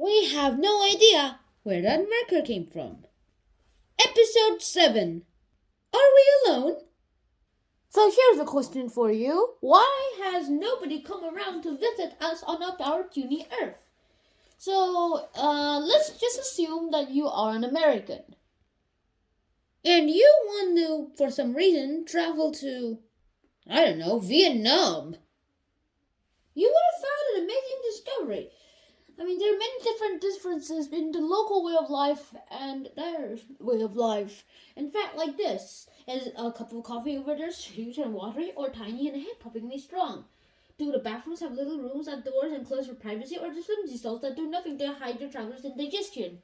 We have no idea where that marker came from. Episode 7. Are we alone? So here's a question for you. Why has nobody come around to visit us on our puny Earth? So, let's just assume that you are an American. And you want to, for some reason, travel to, I don't know, Vietnam. You would have found an amazing discovery. I mean, there are many different differences in the local way of life and their way of life. In fact, like this. Is a cup of coffee over there huge and watery or tiny and head-poppingly strong? Do the bathrooms have little rooms at doors and closed for privacy, or just flimsy stalls that do nothing to hide your travelers' indigestion?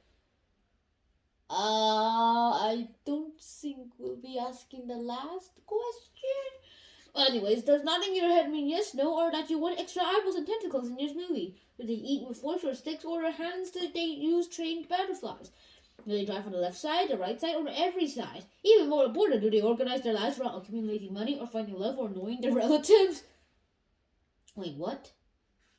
I don't think we'll be asking the last question. Anyways, does nodding your head mean yes, no, or that you want extra eyeballs and tentacles in your movie? Do they eat with forks or sticks, or hands that they use trained butterflies? Do they drive on the left side, the right side, or every side? Even more important, do they organize their lives around accumulating money or finding love or annoying their relatives? Wait, what?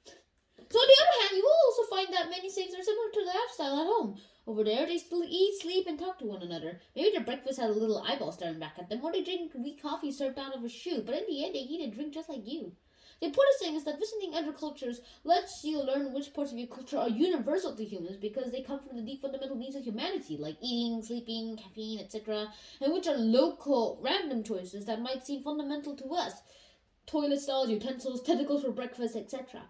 So on the other hand, you will also find that many things are similar to the lifestyle at home. Over there, they still eat, sleep, and talk to one another. Maybe their breakfast had a little eyeball staring back at them, or they drink weak coffee served out of a shoe, but in the end, they eat and drink just like you. The important thing is that visiting other cultures lets you learn which parts of your culture are universal to humans because they come from the deep fundamental needs of humanity, like eating, sleeping, caffeine, etc., and which are local, random choices that might seem fundamental to us. Toilet stalls, utensils, tentacles for breakfast, etc.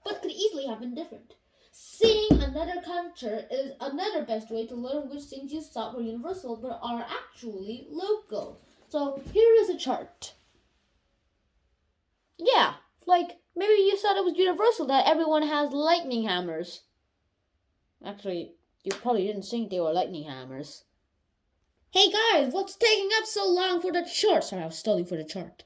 But could easily have been different. Seeing another culture is another best way to learn which things you thought were universal but are actually local. So here is a chart. Yeah, like maybe you thought it was universal that everyone has lightning hammers. Actually, you probably didn't think they were lightning hammers. Hey guys, what's taking up so long for the chart? Sorry, I was studying for the chart.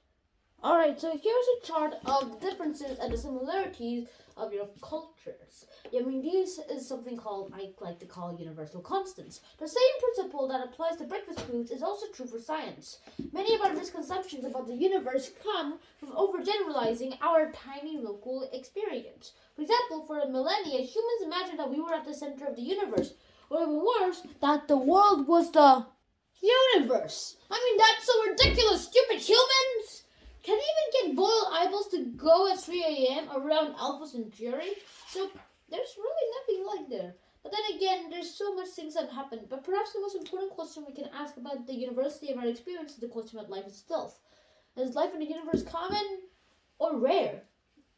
Alright, so here's a chart of differences and the similarities of your cultures. I mean, this is something called, I like to call universal constants. The same principle that applies to breakfast foods is also true for science. Many of our misconceptions about the universe come from overgeneralizing our tiny local experience. For example, for a millennia, humans imagined that we were at the center of the universe, or even worse, that the world was the universe. I mean, that's so ridiculous, stupid humans! Can even get boiled eyeballs to go at 3 a.m. around Alpha Centauri? So there's really nothing like there. But then again, there's so much things that have happened. But perhaps the most important question we can ask about the university of our experience is the question about life itself. Is life in the universe common or rare?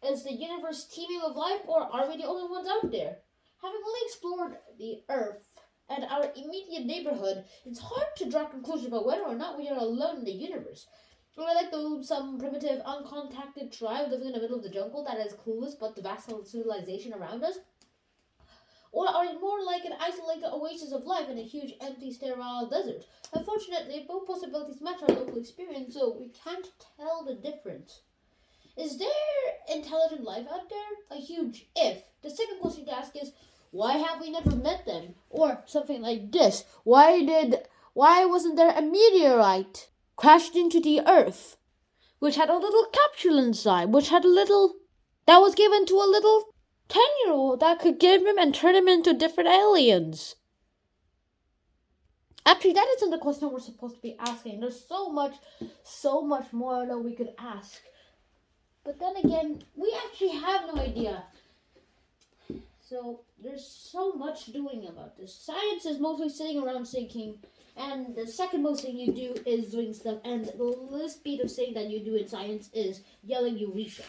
Is the universe teeming with life, or are we the only ones out there? Having only explored the Earth and our immediate neighborhood, it's hard to draw conclusions about whether or not we are alone in the universe. Or like some primitive, uncontacted tribe living in the middle of the jungle that is clueless but the vast civilization around us? Or are we more like an isolated oasis of life in a huge, empty, sterile desert? Unfortunately, both possibilities match our local experience, so we can't tell the difference. Is there intelligent life out there? A huge if. The second question to ask is, why have we never met them? Or something like this. Why wasn't there a meteorite crashed into the Earth, which had a little capsule inside, that was given to a little 10-year-old that could give him and turn him into different aliens? Actually, that isn't the question we're supposed to be asking. There's so much more that we could ask. But then again, we actually have no idea. So there's so much doing about this. Science is mostly sitting around thinking, and the second most thing you do is doing stuff, and the least bit of thing that you do in science is yelling Eureka.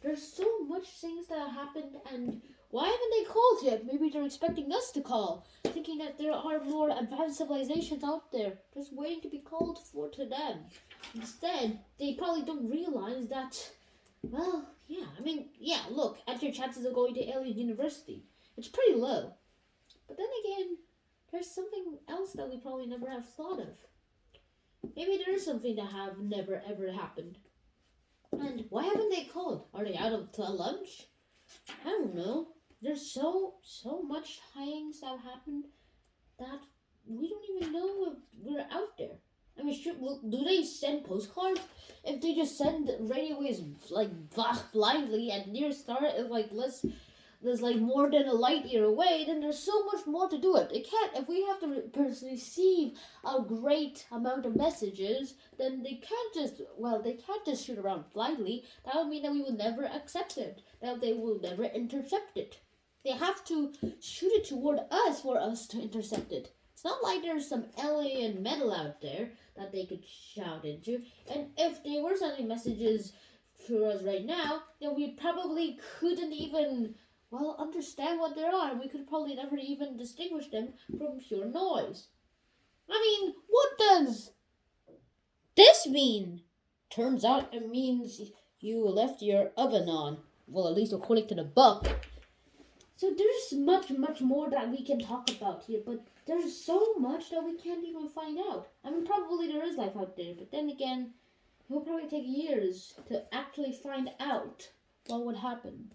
There's so much things that have happened, and why haven't they called yet? Maybe they're expecting us to call, thinking that there are more advanced civilizations out there, just waiting to be called for to them. Instead, they probably don't realize that, well, look at your chances of going to Alien University. It's pretty low. But then again, there's something else that we probably never have thought of. Maybe there is something that have never ever happened. And why haven't they called? Are they out of lunch? I don't know. There's so much things that have happened that we don't even know if we're out there. I mean, do they send postcards? If they just send radio waves like blindly and near star, like let's there's like more than a light year away, then there's so much more to do it. It can't, if we have to receive a great amount of messages, then they can't just shoot around blindly. That would mean that we will never accept it, that they will never intercept it. They have to shoot it toward us for us to intercept it. It's not like there's some alien metal out there that they could shout into. And if they were sending messages for us right now, then we probably couldn't even, understand what they are. We could probably never even distinguish them from pure noise. I mean, what does this mean? Turns out it means you left your oven on. Well, at least according to the book. So there's much, much more that we can talk about here, but there's so much that we can't even find out. I mean, probably there is life out there, but then again, it will probably take years to actually find out what would happen.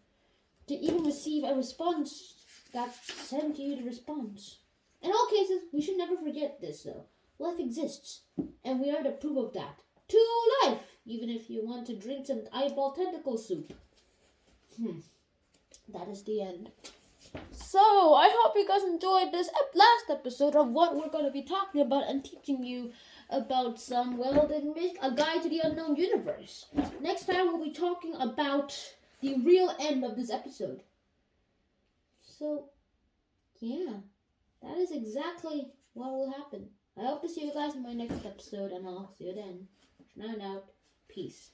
To even receive a response that sent you the response. In all cases, we should never forget this, though. Life exists, and we are the proof of that. To life, even if you want to drink some eyeball tentacle soup. That is the end. So, I hope you guys enjoyed this last episode of what we're going to be talking about and teaching you about some, a guide to the unknown universe. Next time we'll be talking about the real end of this episode. So, yeah, that is exactly what will happen. I hope to see you guys in my next episode, and I'll see you then. Now, peace.